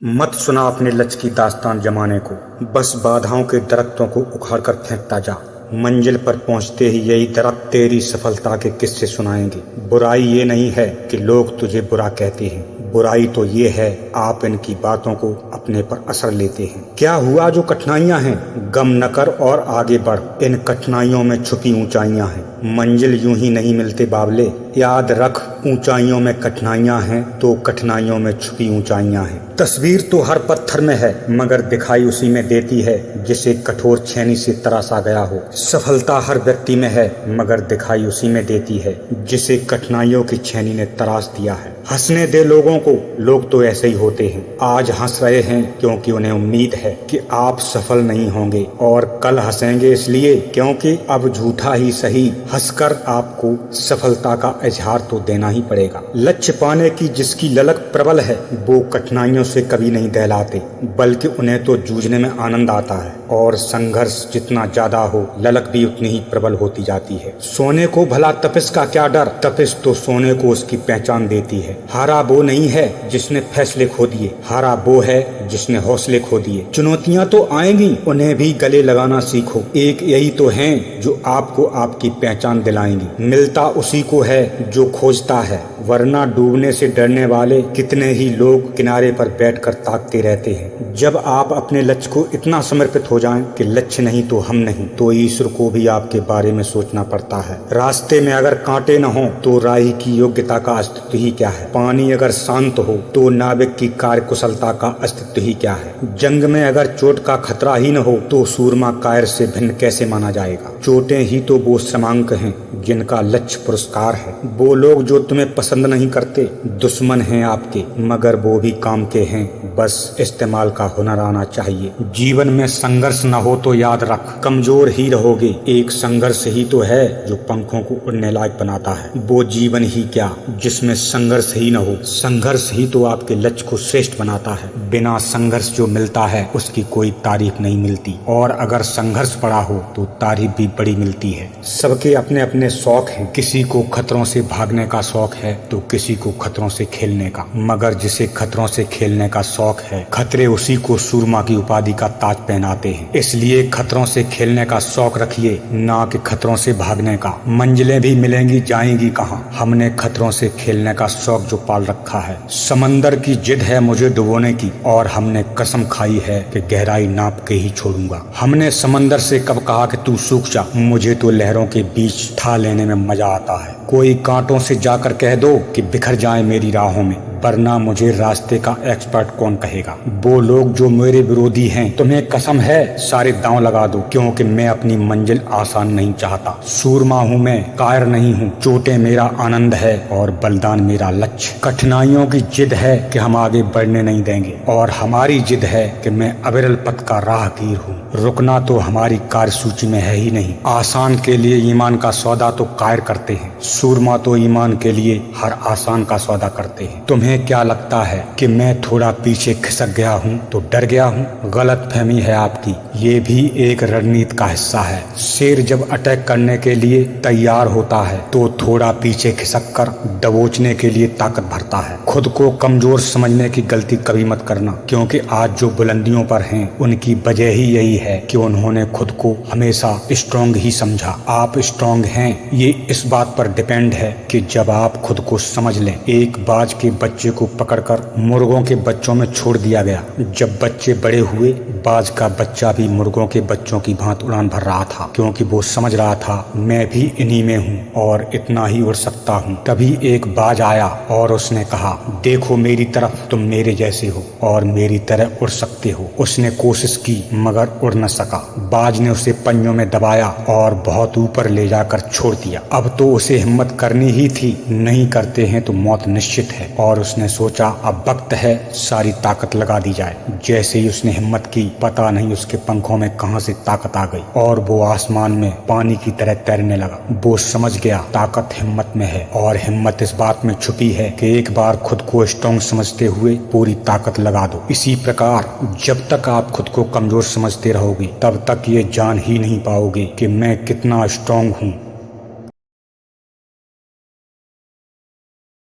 मत सुना अपने लक्ष्य की दास्तान जमाने को, बस बाधाओं के दरख्तों को उखाड़ कर फेंकता जा। मंजिल पर पहुंचते ही यही दरख्त तेरी सफलता के किस्से सुनाएंगे। बुराई ये नहीं है कि लोग तुझे बुरा कहते हैं, बुराई तो ये है आप इनकी बातों को अपने पर असर लेते हैं। क्या हुआ जो कठिनाइयां हैं, गम न कर और आगे बढ़, इन कठिनाइयों में छुपी ऊंचाइयां हैं। मंजिल यूं ही नहीं मिलते बाबले, याद रख ऊंचाइयों में कठिनाइयां हैं तो कठिनाइयों में छुपी ऊंचाइयां हैं। तस्वीर तो हर पत्थर में है मगर दिखाई उसी में देती है जिसे कठोर छेनी से तराशा गया हो। सफलता हर व्यक्ति में है मगर दिखाई उसी में देती है जिसे कठिनाइयों की छेनी ने तराश दिया है। हंसने दे लोगों को, लोग तो ऐसे ही होते हैं। आज हंस रहे हैं क्योंकि उन्हें उम्मीद है कि आप सफल नहीं होंगे, और कल हंसेंगे इसलिए क्योंकि अब झूठा ही सही हंसकर आपको सफलता का इजहार तो देना ही पड़ेगा। लक्ष्य पाने की जिसकी ललक प्रबल है वो कठिनाइयों से कभी नहीं दहलाते, बल्कि उन्हें तो जूझने में आनंद आता है। और संघर्ष जितना ज्यादा हो ललक भी उतनी ही प्रबल होती जाती है। सोने को भला तपिश का क्या डर, तपिश तो सोने को उसकी पहचान देती है। हारा वो नहीं है जिसने फैसले खो दिए, हारा वो है जिसने हौसले खो दिए। चुनौतियां तो आएंगी, उन्हें भी गले लगाना सीखो। एक यही तो हैं जो आपको आपकी पहचान दिलाएंगी। मिलता उसी को है जो खोजता है, वरना डूबने से डरने वाले कितने ही लोग किनारे पर बैठकर ताकते रहते हैं। जब आप अपने लक्ष्य को इतना समर्पित हो जाएं कि लक्ष्य नहीं तो हम नहीं, तो ईश्वर को भी आपके बारे में सोचना पड़ता है। रास्ते में अगर कांटे न हो तो राही की योग्यता का अस्तित्व ही क्या है। पानी अगर शांत हो तो नाविक की कार्यकुशलता का अस्तित्व ही क्या है। जंग में अगर चोट का खतरा ही न हो तो सूरमा कायर से भिन्न कैसे माना जाएगा। चोटें ही तो वो श्रमांक हैं जिनका लक्ष्य पुरस्कार है। वो लोग जो तुम्हें पसंद नहीं करते दुश्मन हैं आपके, मगर वो भी काम के हैं, बस इस्तेमाल का हुनर आना चाहिए। जीवन में संघर्ष न हो तो याद रख कमजोर ही रहोगे। एक संघर्ष ही तो है जो पंखों को उड़ने लायक बनाता है। वो जीवन ही क्या जिसमें संघर्ष ही न हो। संघर्ष ही तो आपके लक्ष्य को श्रेष्ठ बनाता है। बिना संघर्ष जो मिलता है उसकी कोई तारीफ नहीं मिलती, और अगर संघर्ष पड़ा हो तो तारीफ भी बड़ी मिलती है। सबके अपने अपने शौक हैं, किसी को खतरों से भागने का शौक है तो किसी को खतरों से खेलने का, मगर जिसे खतरों से खेलने का शौक है खतरे उसी को सूरमा की उपाधि का ताज पहनाते हैं। इसलिए खतरों से खेलने का शौक रखिए, ना कि खतरों से भागने का। मंजिलें भी मिलेंगी जाएंगी कहाँ, हमने खतरों से खेलने का शौक जो पाल रखा है। समंदर की जिद है मुझे डुबोने की, और हमने कसम खाई है कि गहराई नाप के ही छोड़ूंगा। हमने समंदर से कब कहा कि तू सूख जा, मुझे तो लहरों के बीच ठा लेने में मजा आता है। कोई कांटों से जाकर कह दो कि बिखर जाए मेरी राहों में, वरना मुझे रास्ते का एक्सपर्ट कौन कहेगा। वो लोग जो मेरे विरोधी हैं तुम्हें कसम है सारे दांव लगा दो, क्योंकि मैं अपनी मंजिल आसान नहीं चाहता। सूरमा हूँ मैं, कायर नहीं हूँ। चोटें मेरा आनंद है और बलिदान मेरा लक्ष्य। कठिनाइयों की जिद है कि हम आगे बढ़ने नहीं देंगे, और हमारी जिद है कि मैं अविरल पथ का राहगीर हूँ। रुकना तो हमारी कार्यसूची में है ही नहीं। आसान के लिए ईमान का सौदा तो कायर करते हैं, सूरमा तो ईमान के लिए हर आसान का सौदा करते हैं। तुम्हें क्या लगता है कि मैं थोड़ा पीछे खिसक गया हूँ तो डर गया हूँ? गलत फहमी है आपकी, ये भी एक रणनीति का हिस्सा है। शेर जब अटैक करने के लिए तैयार होता है तो थोड़ा पीछे खिसक कर दबोचने के लिए ताकत भरता है। खुद को कमजोर समझने की गलती कभी मत करना, क्योंकि आज जो बुलंदियों पर हैं उनकी वजह ही यही है कि उन्होंने खुद को हमेशा स्ट्रॉन्ग ही समझा। आप स्ट्रॉन्ग हैं ये इस बात पर डिपेंड है कि जब आप खुद को समझ लें। एक बाज के बच्चे को पकड़कर मुर्गों के बच्चों में छोड़ दिया गया। जब बच्चे बड़े हुए बाज का बच्चा भी मुर्गों के बच्चों की भांति उड़ान भर रहा था, क्योंकि वो समझ रहा था मैं भी इन्हीं में हूँ और इतना ही उड़ सकता हूँ। तभी एक बाज आया और उसने कहा देखो मेरी तरफ, तुम मेरे जैसे हो और मेरी तरह उड़ सकते हो। उसने कोशिश की मगर उड़ न सका। बाज ने उसे पंजों में दबाया और बहुत ऊपर ले जाकर छोड़ दिया। अब तो उसे हिम्मत करनी ही थी, नहीं करते हैं तो मौत निश्चित है। और उसने सोचा अब वक्त है सारी ताकत लगा दी जाए। जैसे ही उसने हिम्मत की, पता नहीं उसके पंखों में कहां से ताकत आ गई और वो आसमान में पानी की तरह तैरने लगा। वो समझ गया ताकत हिम्मत में है, और हिम्मत इस बात में छुपी है कि एक बार खुद को स्ट्रॉन्ग समझते हुए पूरी ताकत लगा दो। इसी प्रकार जब तक आप खुद को कमजोर समझते रहोगे तब तक ये जान ही नहीं पाओगे कि मैं कितना स्ट्रॉन्ग हूँ